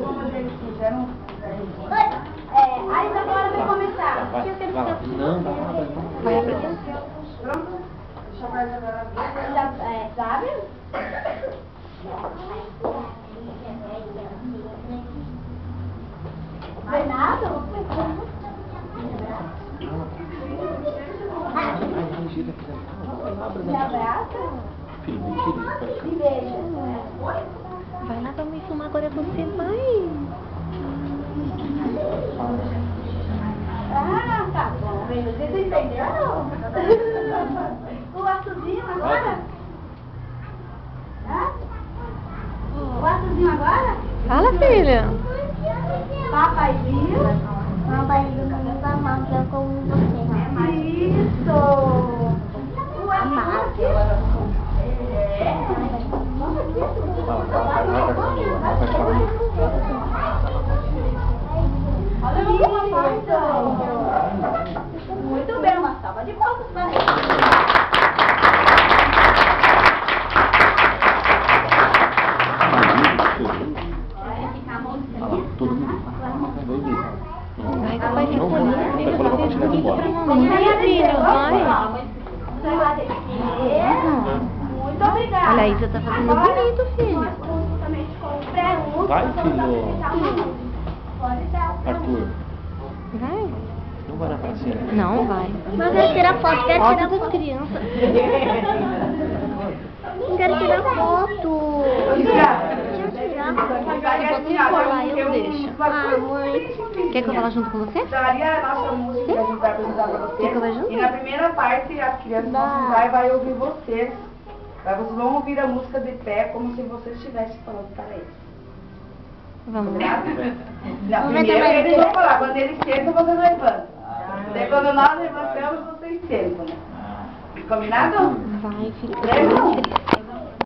Como eles fizeram. Aí agora vai começar. Não, Vai apresentar. Pronto? Deixa eu ver agora. Sabe? Vai nada? Me abraça? Filho, mentira. E beija. Vai lá, vamos filmar agora você, vai. Ah, tá bom. Você entendeu? O açuzinho agora? Hã? O açuzinho agora? Fala, filha. Papaizinho. Papaizinho da máquina como você. Isso. O açuzinho. Olha como isso. Muito bem, uma salva de palmas para ele. Todo mundo. Vai, que vai ser bonito. Vai colocar pra tirar embora. Mamãe, filho, vai. Muito obrigada. Olha, a Isa tá fazendo bonito, filho. Vai, filho. Pode dar. Arthur, Vai. não vai na pracinha. Não, vai. Mas eu quero tirar foto, quero Foto tirar das foto. crianças. Quero tirar foto. Eu deixo. Ah, mãe. Quer que eu vá lá junto com você? Daria a nossa música que a gente vai apresentar pra vocês. Quer que eu vá junto? E na primeira parte as crianças vão sentar e vai ouvir vocês. Aí vocês vão ouvir a música de pé como se vocês estivessem falando para eles. Vamos lá. Combinado? Não, primeiro eles vão falar, quando eles sentam, vocês levantam. Daí quando nós levantamos, vocês sentam. Combinado? Vai, filho. Lembra?